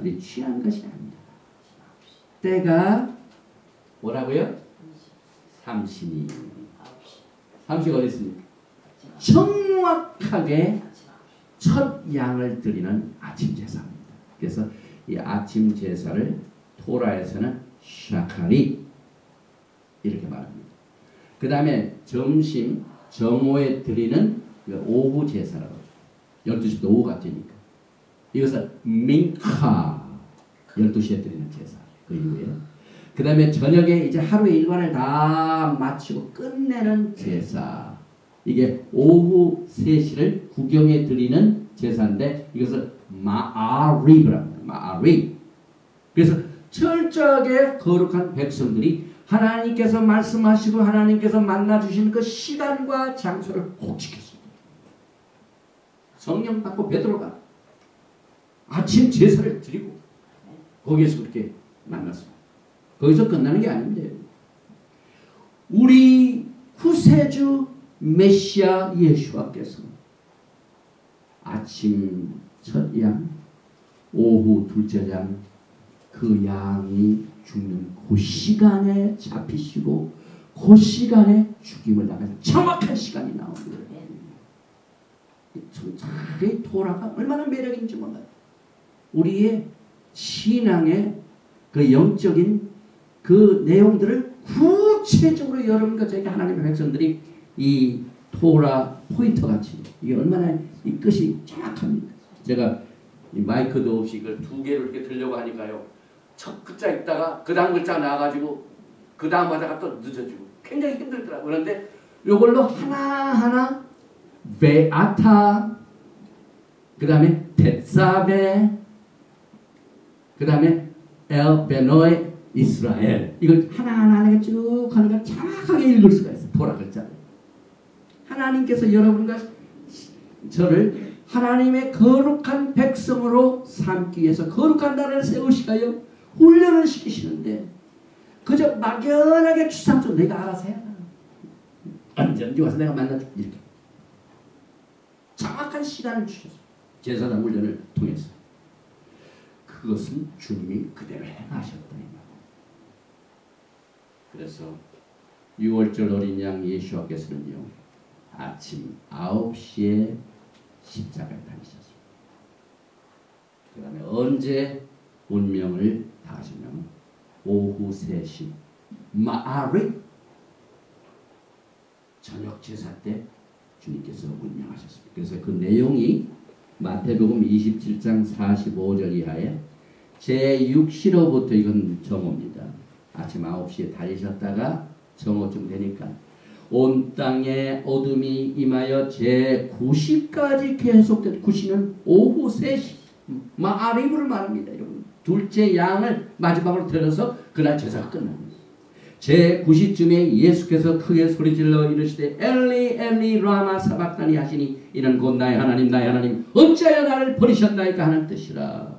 사람들이 취한 것이 아닙니다. 때가 뭐라고요? 삼신이. 삼시가 어디 있습니까? 정확하게 첫 양을 드리는 아침 제사입니다. 그래서 이 아침 제사를 토라에서는 샤카리 이렇게 말합니다. 그 다음에 점심 정오에 드리는 오후 제사라고 하죠. 12시부터 오후 같으니까. 이것은 민카 12시에 드리는 제사. 그 이후에. 그 다음에 저녁에 이제 하루의 일과를 다 마치고 끝내는 제사. 이게 오후 3시를 구경에 드리는 제사인데 이것을 마아립이라고 합니다. 마아립. 그래서 철저하게 거룩한 백성들이 하나님께서 말씀하시고 하나님께서 만나주시는 그 시간과 장소를 꼭 지켰습니다. 성령 받고 베드로가 아침 제사를 드리고 거기에서 그렇게 만났습니다. 거기서 끝나는 게 아닌데 우리 구세주 메시아 예수와께서 아침 첫 양, 오후 둘째 양, 그 양이 죽는 그 시간에 잡히시고 그 시간에 죽임을 당하는 정확한 시간이 나오는 거예요. 이 토라가 얼마나 매력인지 몰라요. 우리의 신앙의 그 영적인 그 내용들을 구체적으로 여러분과 저희가 하나님의 백성들이 이 토라 포인터 같이 이게 얼마나 이 끝이 정확합니까? 제가 이 마이크도 없이 그 2개를 이렇게 들려고 하니까요. 첫 글자 읽다가 그 다음 글자 나와가지고 그 다음 하다가 또 늦어지고 굉장히 힘들더라고요. 그런데 이걸로 하나하나 베아타 그 다음에 벳사베 그 다음에 엘베노에 이스라엘 이걸 하나하나 쭉 하니까 정확하게 읽을 수가 있어요. 토라 글자를. 하나님께서 여러분과 저를 하나님의 거룩한 백성으로 삼기 위해서 거룩한 나라를 세우시가요 훈련을 시키시는데 그저 막연하게 추상적으로 내가 알아서 해야 언제 와서 내가 만나줄게 이렇게 정확한 시간을 주셨어요. 제사장 훈련을 통해서 그것은 주님이 그대로 행하셨다. 그래서 6월절 어린 양 예수와께서는요 아침 9시에 십자가에 달리셨습니다. 그 다음에 언제 운명을 다하시냐면 오후 3시 마아립 저녁 제사 때 주님께서 운명하셨습니다. 그래서 그 내용이 마태복음 27장 45절 이하에 제6시로부터 이건 정오입니다. 아침 9시에 달리셨다가 정오쯤 되니까 온 땅에 어둠이 임하여 제9시까지 계속된 9시는 오후 3시 마아립을 말합니다. 여러분. 둘째 양을 마지막으로 들여서 그날 제사가 끝납니다. 제9시쯤에 예수께서 크게 소리질러 이르시되 엘리 엘리 라마 사박다니 하시니 이는 곧 나의 하나님 나의 하나님 어찌하여 나를 버리셨나이까 하는 뜻이라.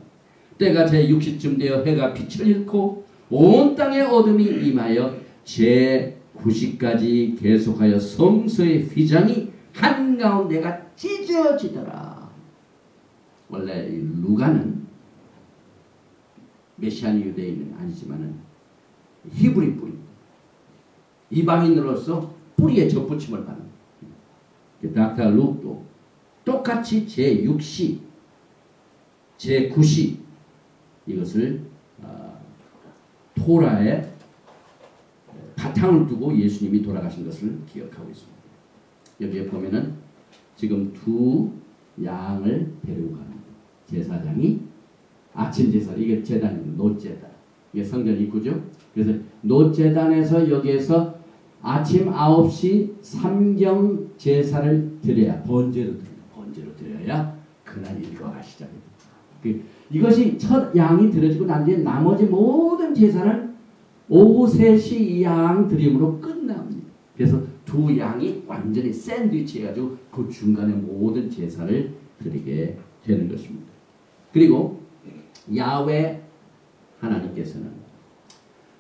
때가 제6시쯤 되어 해가 빛을 잃고 온 땅에 어둠이 임하여 제9시까지 계속하여 성소의 휘장이 한가운데가 찢어지더라. 원래 이 루가는 메시안 유대인은 아니지만은 히브리 뿌리 이방인으로서 뿌리에 접붙임을 받는 닥터 룩도 똑같이 제6시 제9시 이것을 토라의 바탕을 두고 예수님이 돌아가신 것을 기억하고 있습니다. 여기에 보면은 지금 두 양을 데리고 갑니다. 제사장이 아침 제사 이게 제단입니다. 노제단 이게 성전 입구죠. 그래서 노제단에서 여기에서 아침 9시 삼경 제사를 드려야 번제로 드려야 그날 일과가 시작됩니다. 이것이 첫 양이 드려지고 난 뒤에 나머지 모든 제사는 오후 3시 이 양 드림으로 끝납니다. 그래서 두 양이 완전히 샌드위치 해가지고 그 중간에 모든 제사를 드리게 되는 것입니다. 그리고 야훼 하나님께서는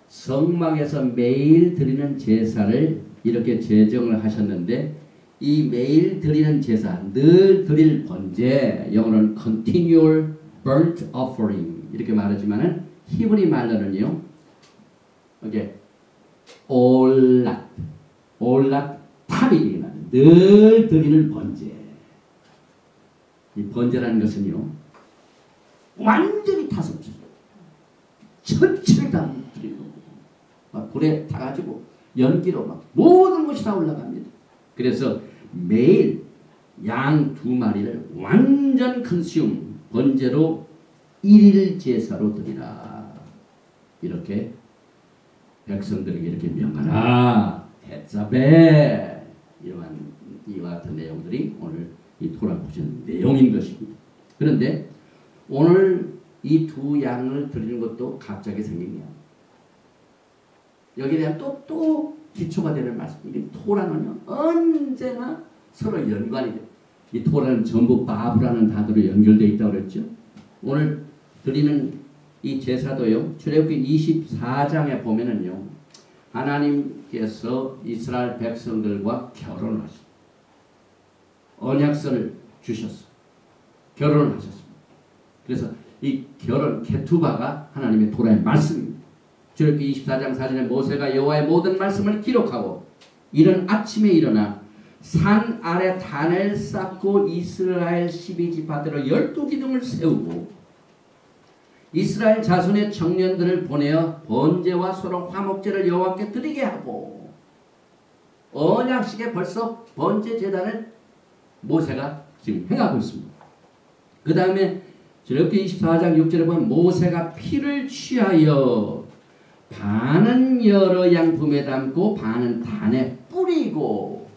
성막에서 매일 드리는 제사를 이렇게 제정을 하셨는데 이 매일 드리는 제사, 늘 드릴 번제, 영어로는 continual burnt offering 이렇게 말하지만은 히브리 말로는요. 이게 올랏 탑이 늘 드리는 번제. 이 번제라는 것은요. 완전히 타서 전체를 다 드리는 거고 막 불에 타가지고 연기로 막 모든 것이 다 올라갑니다. 그래서 매일 양 2마리를 완전 컨슘 번제로 1일 제사로 드리라. 이렇게 백성들에게 이렇게 명하라. 대자배. 이와 같은 내용들이 오늘 이 토라 보시는 내용인 것입니다. 그런데 오늘 이 2 양을 드리는 것도 갑자기 생긴 거야. 여기에 대한 또 기초가 되는 말씀. 이게 토라는요 언제나 서로 연관이 돼. 이 토라는 전부 바브라는 단어로 연결되어 있다고 그랬죠. 오늘 드리는 이 제사도요. 출애굽기 24장에 보면은요. 하나님께서 이스라엘 백성들과 결혼을 하셨어요. 언약서를 주셨어요. 결혼을 하셨습니다. 그래서 이 결혼 케투바가 하나님의 토라의 말씀입니다. 출애굽기 24장 4절에 모세가 여호와의 모든 말씀을 기록하고 이른 아침에 일어나 산 아래 단을 쌓고 이스라엘 12지파대로 12기둥을 세우고 이스라엘 자손의 청년들을 보내어 번제와 소로 화목제를 여호와께 드리게 하고 언약식에 벌써 번제 제단을 모세가 지금 행하고 있습니다. 그 다음에 출애굽기 24장 6절에 보면 모세가 피를 취하여 반은 여러 양 품에 담고 반은 단에 뿌리고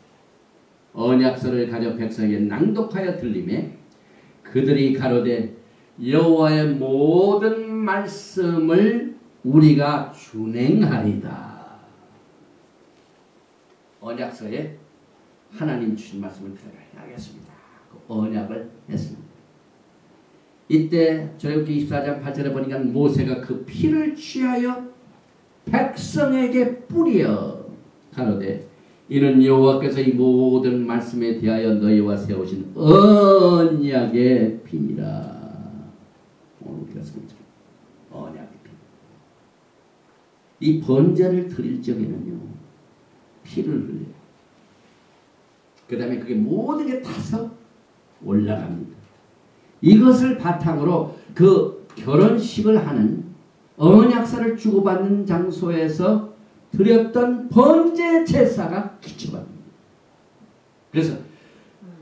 언약서를 가져 백성에게 낭독하여 들리매 그들이 가로되 여호와의 모든 말씀을 우리가 준행하리다. 언약서에 하나님 주신 말씀을 드려야겠습니다. 그 언약을 했습니다. 이때 출애굽기 24장 8절에 보니까 모세가 그 피를 취하여 백성에게 뿌려 가로되 이는 여호와께서 이 모든 말씀에 대하여 너희와 세우신 언약의 피니라. 오늘 우리가 성경 언약의 피. 이 번제를 드릴 적에는요 피를 흘려요. 그 다음에 그게 모든 게 타서 올라갑니다. 이것을 바탕으로 그 결혼식을 하는 언약사를 주고받는 장소에서 드렸던 번제 제사가 기초받습니다. 그래서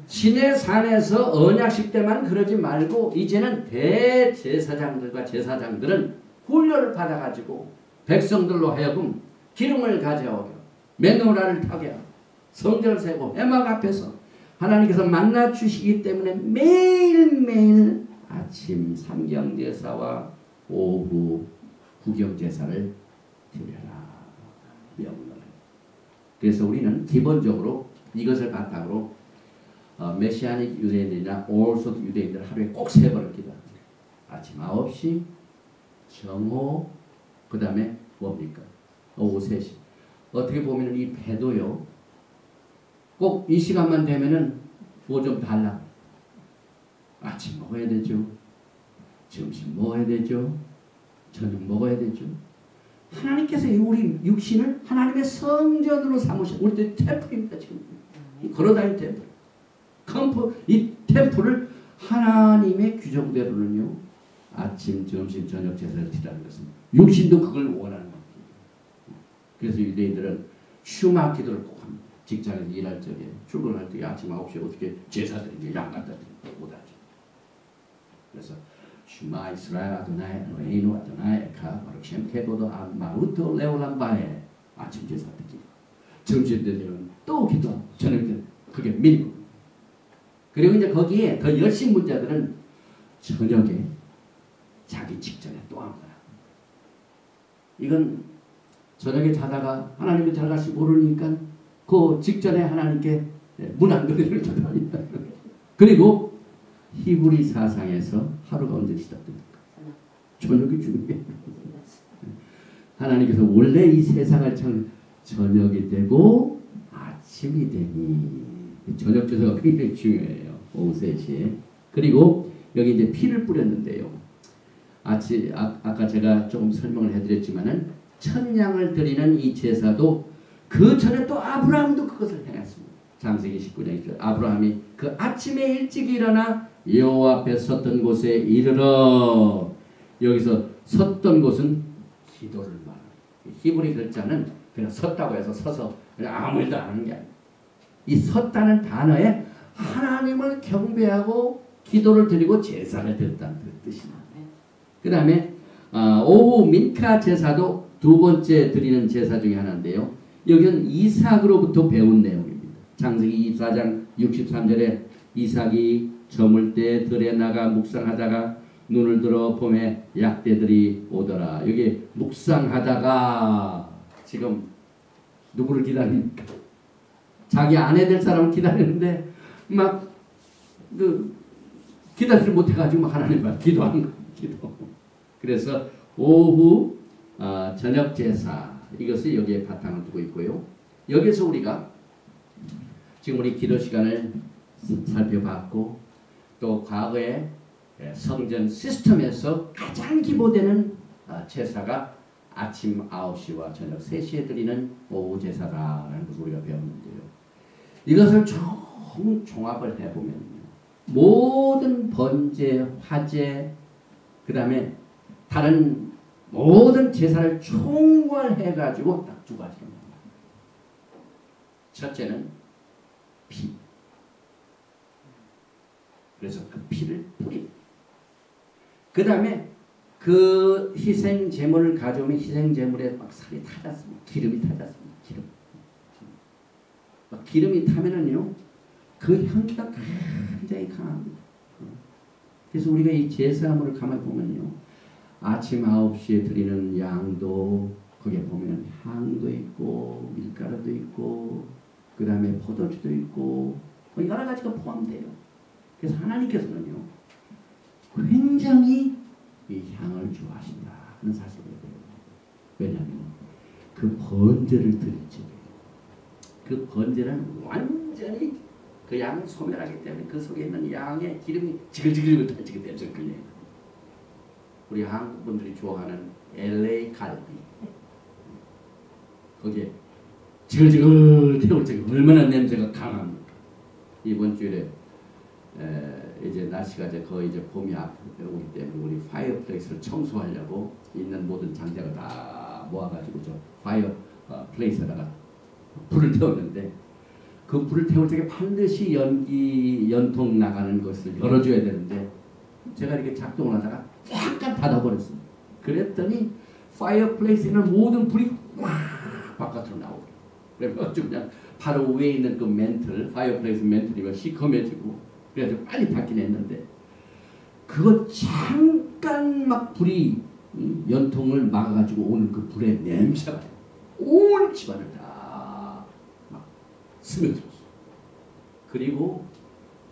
시내산에서 언약식 때만 그러지 말고 이제는 대제사장들과 제사장들은 훈련을 받아가지고 백성들로 하여금 기름을 가져오게 메노라를 타게 하고 성전을 세고 회막 앞에서 하나님께서 만나 주시기 때문에 매일매일 아침 삼경제사와 오후 구경제사를 드려라 명령을. 그래서 우리는 기본적으로 이것을 바탕으로 메시아닉 유대인들이나 오르소드 유대인들 하루에 꼭 3번을 기도합니다. 아침 9시, 정오, 그 다음에 뭡니까? 오후 3시. 어떻게 보면 이 배도요. 꼭 이 시간만 되면은 뭐 좀 달라. 아침 먹어야 되죠. 점심 먹어야 되죠. 저녁 먹어야 되죠. 하나님께서 우리 육신을 하나님의 성전으로 삼으신 우리 때 템플입니다. 지금 걸어다니는 템플. 이 템플을 하나님의 규정대로는요. 아침, 점심, 저녁 제사를 드리라는 것은 육신도 그걸 원하는 겁니다. 그래서 유대인들은 슈마 기도를 꼭 합니다. 직장에서 일할 적에 출근할 때 아침 9시에 어떻게 제사 드리게 양 갖다 드리고 못하죠. 그래서 슈마 이스라엘 아도나이 에노에이노 아도나이 에카 바룩셴 케보도 마우토 레올람바에 아침 제사 드리고 점심 때는 또 기도하고 저녁 때는 그게 미니고. 그리고 이제 거기에 더 열심 문자들은 저녁에 자기 직전에 또 한 거야. 이건 저녁에 자다가 하나님이 들어갈지 모르니까 그 직전에 하나님께 문 안 열리는 기도합니다. 그리고 히브리 사상에서 하루가 언제 시작됩니까? 저녁이 중요해요. 하나님께서 원래 이 세상을 참 저녁이 되고 아침이 되니 저녁 제사가 굉장히 중요해요. 오후 3시에. 그리고 여기 이제 피를 뿌렸는데요. 아까 제가 조금 설명을 해드렸지만은 천냥을 드리는 이 제사도 그 전에 또 아브라함도 그것을 행했습니다. 창세기 19장 20절. 아브라함이 그 아침에 일찍 일어나 여호와 앞에 섰던 곳에 이르러. 여기서 섰던 곳은 기도를 말합니다. 히브리 글자는 그냥 섰다고 해서 서서 그냥 아무 일도 안 하는 게 아니에요. 이 섰다는 단어에 하나님을 경배하고 기도를 드리고 제사를 드렸다는 뜻입니다. 그 다음에 오후 민카 제사도 두 번째 드리는 제사 중에 하나인데요. 여기는 이삭으로부터 배운 내용입니다. 창세기 24장 63절에 이삭이 저물 때 들에 나가 묵상하다가 눈을 들어 봄에 약대들이 오더라. 여기 묵상하다가 지금 누구를 기다립니까? 자기 아내 될 사람을 기다리는데 막 기다리지 못해가지고 하나님만 기도하는 거예요. 기도. 그래서 오후 저녁 제사 이것을 여기에 바탕을 두고 있고요. 여기서 우리가 지금 우리 기도 시간을 살펴봤고 또 과거에 성전 시스템에서 가장 기본되는 제사가 아침 9시와 저녁 3시에 드리는 오후 제사다라는 것을 우리가 배웠는데요. 이것을 종합을 해보면요. 모든 번제, 화제, 그 다음에 다른 모든 제사를 총괄해가지고 딱 두 가지로 나옵니다. 첫째는 피. 그래서 그 피를 뿌립니다. 그 다음에 그 희생 제물을 가져오면 희생 제물에 막 살이 타졌습니다. 기름이 타졌습니다. 기름이 타면은요, 그 향기가 굉장히 강합니다. 그래서 우리가 이 제사물을 가만히 보면요, 아침 9시에 드리는 양도 거기에 보면 향도 있고 밀가루도 있고 그 다음에 포도주도 있고 여러 가지가 포함돼요. 그래서 하나님께서는요, 굉장히 이 향을 좋아하신다 하는 사실을 배워요. 왜냐하면 그 번제를 드릴 적에 그 번제는 완전히 그 양을 소멸하기 때문에 그 속에 있는 양의 기름이 지글지글 타지게 되죠. 우리 한국 분들이 좋아하는 LA 갈비 거기에 지글지글 태울 적에 얼마나 냄새가 강합니까? 이번 주일에 이제 날씨가 이제 거의 이제 봄이 앞에 오기 때문에 우리 파이어플레이스를 청소하려고 있는 모든 장작을 다 모아가지고 저 파이어플레이스에다가 불을 태웠는데 그 불을 태울 적에 반드시 연통 나가는 것을 열어줘야 되는데 제가 이렇게 작동을 하다가 약간 닫아버렸습니다. 그랬더니 파이어플레이스에는 모든 불이 확 바깥으로 나오고 그래가지고 그냥 바로 위에 있는 그 멘틀 파이어플레이스 멘틀이 시커매지고 그래서 빨리 닫긴 했는데 그거 잠깐 막 불이 연통을 막아가지고 오는 그 불의 냄새가 온 집안을 다 막 스며들었어. 그리고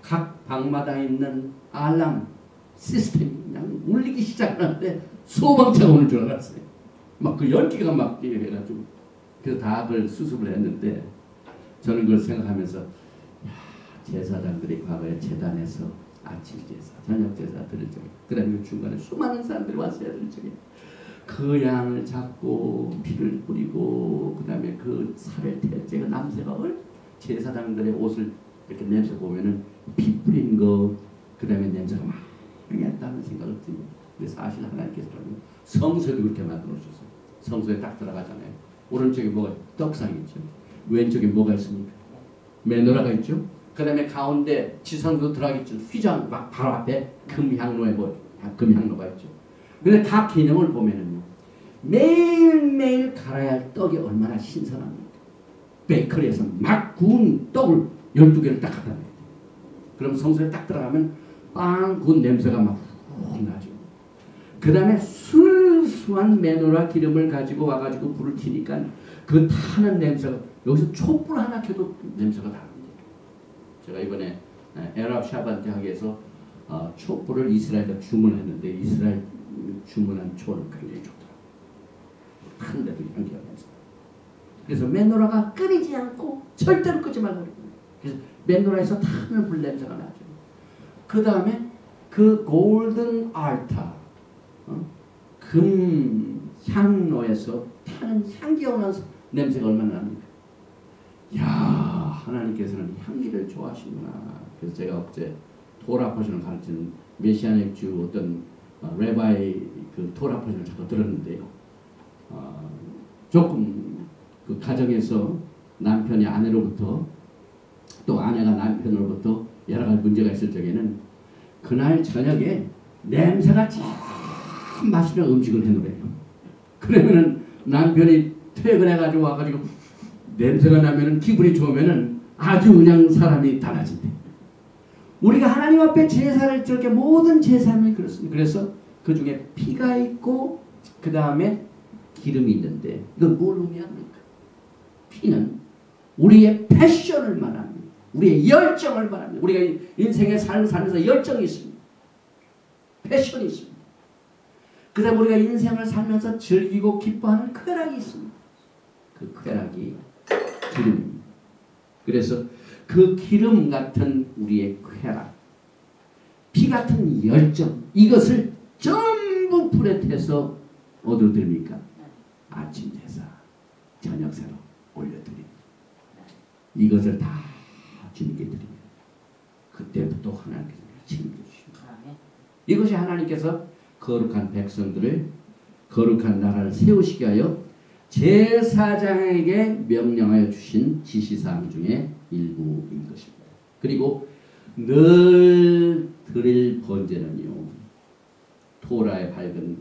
각 방마다 있는 알람 시스템이 그냥 울리기 시작하는데 소방차가 오는 줄 알았어요. 막 그 연기가 막 해가지고 그래서 다 그걸 수습을 했는데 저는 그걸 생각하면서 제사장들이 과거에 제단에서 아침 제사, 저녁 제사 드릴 적에 그 다음에 중간에 수많은 사람들이 왔어야 될 적에 그 양을 잡고 피를 뿌리고 그 다음에 그 살을 태제가 남새가 제사장들의 옷을 이렇게 냄새 보면은 피 뿌린 거 그 다음에 냄새가 막 향했다는 생각을 듭니다. 근데 사실 하나님께서는 성소에도 그렇게 만들어 주셨어요. 성소에 딱 들어가잖아요. 오른쪽에 뭐가 떡상이 있죠. 왼쪽에 뭐가 있습니까? 메노라가 있죠. 그 다음에 가운데 지성도 들어가기 전 휘장 막 바로 앞에 금향로에 금향로가 있죠. 근데 각 개념을 보면은요, 매일매일 갈아야 할 떡이 얼마나 신선합니까? 베이커리에서 막 구운 떡을 12개를 딱 갖다 놔요. 그럼 성소에 딱 들어가면 빵 구운 냄새가 막 훅 나죠. 그 다음에 순수한 메노라 기름을 가지고 와가지고 불을 켜니까 그 타는 냄새가 여기서 촛불 하나 켜도 냄새가 다릅니다. 제가 이번에 에랍 샤반트 하기에서 촛불을 이스라엘에 주문했는데 이스라엘 주문한 초를 굉장히 좋더라고요. 하는데도 향기가 나서. 그래서 메노라가 끓이지 않고 절대로 끄지 말라고 그래요. 그래서 메노라에서 타는 불 냄새가 나죠. 그 다음에 그 그 골든 알타, 금 향로에서 타는 향기로운 냄새가 얼마나 납니까? 야, 하나님께서는 향기를 좋아하시구나. 그래서 제가 어제 토라 포션을 가르치는 메시아닉 주 어떤 레바이 그 토라 포션을 자꾸 들었는데요. 조금 그 가정에서 남편이 아내로부터 또 아내가 남편으로부터 여러 가지 문제가 있을 적에는 그날 저녁에 냄새가 참 맛있는 음식을 해놓으래요. 그러면은 남편이 퇴근해가지고 와가지고 냄새가 나면은 기분이 좋으면은 아주 그냥 사람이 달라진대. 우리가 하나님 앞에 제사를 저렇게 모든 제사는 그렇습니다. 그래서 그 중에 피가 있고 그 다음에 기름이 있는데 이건 뭘 의미합니까? 피는 우리의 패션을 말합니다. 우리의 열정을 말합니다. 우리가 인생의 삶을 살면서 열정이 있습니다. 패션이 있습니다. 그 다음 우리가 인생을 살면서 즐기고 기뻐하는 쾌락이 있습니다. 그 쾌락이 기름입니다. 그래서 그 기름 같은 우리의 쾌락, 피 같은 열정, 이것을 전부 풀어내서 어디로 드립니까? 아침 제사, 저녁 제로 올려드립니다. 이것을 다 주님께 드립니다. 그때부터 하나님께서 책임져주십니다. 이것이 하나님께서 거룩한 백성들을, 거룩한 나라를 세우시게 하여 제사장에게 명령하여 주신 지시사항 중에 일부인 것입니다. 그리고 늘 드릴 번제는요, 토라의 밝은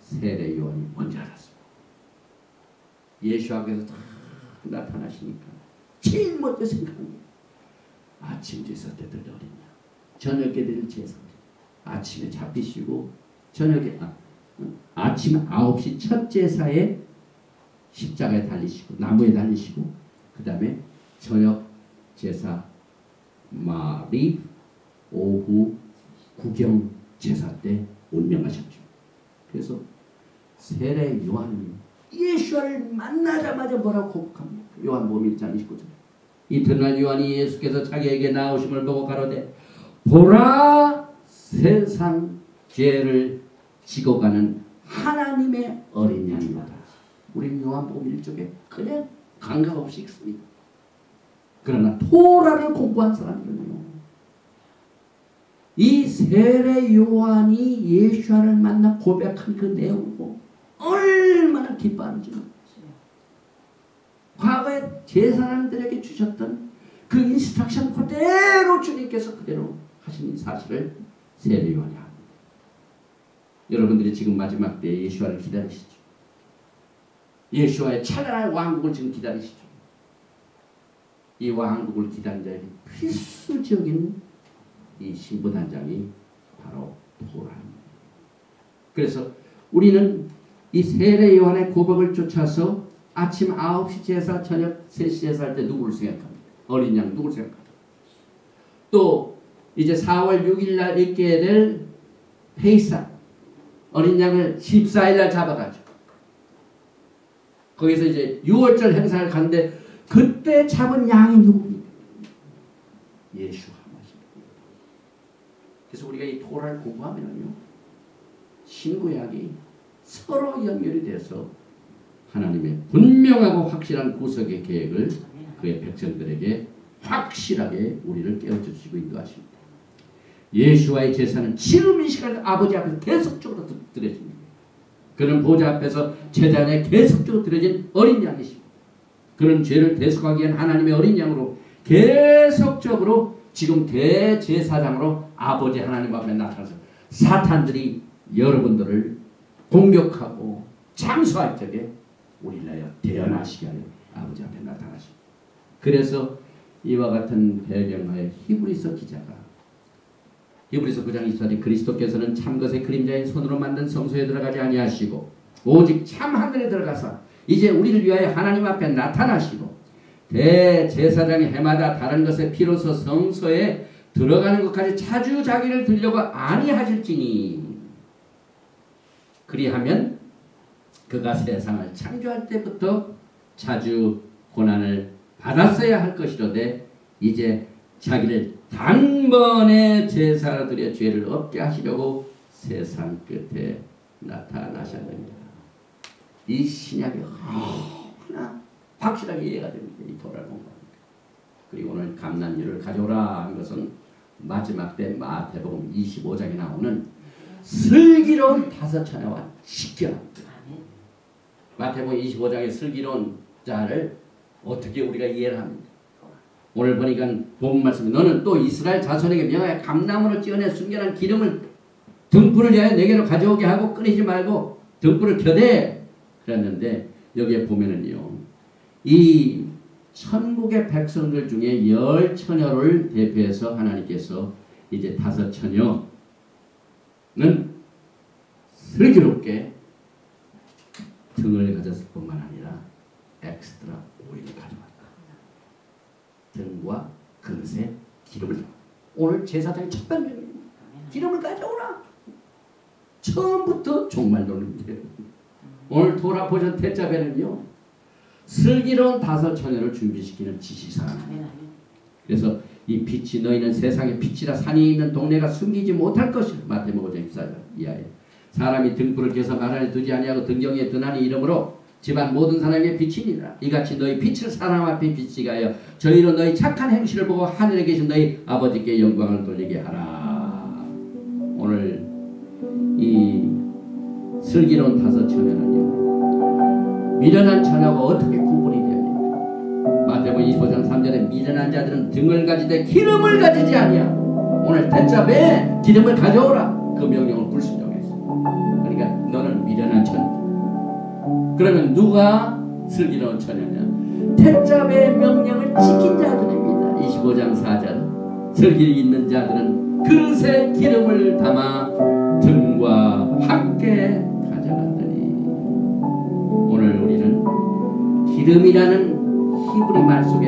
세례 요한이 먼저 알았습니다. 예수께서 다 나타나시니까 제일 먼저 생각합니다. 아침 제사 때 드릴 어딨냐, 저녁에 드릴 제사, 아침에 잡히시고 저녁에 아침 9시 첫 제사에 십자가에 달리시고 나무에 달리시고 그 다음에 저녁 제사 마리 오후 구경 제사 때 운명하셨죠. 그래서 세례 요한은 예수를 만나자마자 뭐라고 고백합니까? 요한복음 1장 29절. 이튿날 요한이 예수께서 자기에게 나오심을 보고 가로되 보라 세상 죄를 지고 가는 하나님의 어린 양이로다. 우리는 요한복음 1쪽에 그냥 감각 없이 읽습니다. 그러나 토라를 공부한 사람들은요, 이 세례 요한이 예수를 만나 고백한 그 내용으로 얼마나 기뻐하는지 모르겠어요. 과거에 제사장들에게 주셨던 그 인스트럭션 그대로 주님께서 그대로 하신 사실을 세례 요한이 합니다. 여러분들이 지금 마지막 때에 예수와를 기다리시죠. 예수와의 찬란한 왕국을 지금 기다리시죠. 이 왕국을 기다린 자에게 필수적인 이 신부단장이 바로 토라입니다. 그래서 우리는 이 세례 요한의 고백을 쫓아서 아침 9시 제사, 저녁 3시 제사 할 때 누구를 생각합니까? 어린 양 누구를 생각합니까? 또 이제 4월 6일 날 있게 될 페이사 어린 양을 14일 날 잡아가지고 거기서 이제 6월절 행사를 가는데 그때 잡은 양이 누굽니까? 예수 하나십니다. 그래서 우리가 이 토라를 공부하면요, 신구약이 서로 연결이 돼서 하나님의 분명하고 확실한 구속의 계획을 그의 백성들에게 확실하게 우리를 깨우쳐 주시고 인도하십니다. 예수와의 제사는 지금 이 시간 아버지 앞에서 계속적으로 드려집니다. 그는 보좌 앞에서 제단에 계속적으로 드려진 어린 양이십니다. 그런 죄를 대속하기 위한 하나님의 어린 양으로 계속적으로 지금 대제사장으로 아버지 하나님 앞에 나타나서 사탄들이 여러분들을 공격하고 장수할 적에 우리를 대언하시게 하여 아버지 앞에 나타나십니다. 그래서 이와 같은 배경하에 히브리서 기자가 히브리서 9장 24절 그리스도께서는 참것의 그림자인 손으로 만든 성소에 들어가지 아니하시고 오직 참 하늘에 들어가서 이제 우리를 위하여 하나님 앞에 나타나시고 대제사장이 해마다 다른 것의 피로서 성소에 들어가는 것까지 자주 자기를 들려고 아니하실지니 그리하면 그가 세상을 창조할 때부터 자주 고난을 받았어야 할 것이로되 이제 자기를 단번에 제사로 드려 죄를 없게 하시려고 세상 끝에 나타나셨느니라. 이 신약이 하나 확실하게 이해가 됩니다. 이 토라를 공부합니다. 그리고 오늘 감난율을 가져오라 한 것은 마지막 때 마태복음 25장에 나오는 슬기로운 다섯 처녀와 직결합니다. 마태복음 25장의 슬기로운 자를 어떻게 우리가 이해를 합니까? 오늘 보니까 본문 말씀에 너는 또 이스라엘 자손에게 명하여 감나무를 찌어내 숨겨놓은 기름을 등불을 위하여 내게로 가져오게 하고 끊이지 말고 등불을 켜대 그랬는데 여기에 보면은요 이 천국의 백성들 중에 10처녀를 대표해서 하나님께서 이제 5처녀는 슬기롭게 등을 가졌을 뿐만 아니라 엑스트라 오일을 가져왔다. 등과 그릇에 기름을 오늘 제사장의 첫 번째입니다. 기름을 가져오라. 처음부터 종말론인데요. 오늘 돌아보신 태자배는요 슬기로운 5처녀를 준비시키는 지시사항입니다. 그래서 이 빛이 너희는 세상의 빛이라 산이 있는 동네가 숨기지 못할 것이라. 마태복음 24장 이하에 사람이 등불을 켜서 말 안에 두지 아니하고 등경에 드나니 이름으로 집안 모든 사람에게 빛이니라. 이같이 너희 빛을 사람 앞에 비치게 하여 저희로 너희 착한 행실을 보고 하늘에 계신 너희 아버지께 영광을 돌리게 하라. 오늘 이 슬기로운 5처녀는요 미련한 처녀가 어떻게 구분이 됩니까? 마태복음 25장 3절에 미련한 자들은 등을 가지되 기름을 가지지 아니야. 오늘 대자배에 기름을 가져오라. 그 명령을 불순종했어. 그러니까 너는 미련한 처녀. 그러면 누가 슬기로운 처녀냐? 대자배의 명령을 지킨 자들입니다. 25장 4절 슬기 있는 자들은 그릇에 기름을 담아 등과 함께 가져갔더니 오늘 우리는 기름이라는 히브리 말 속에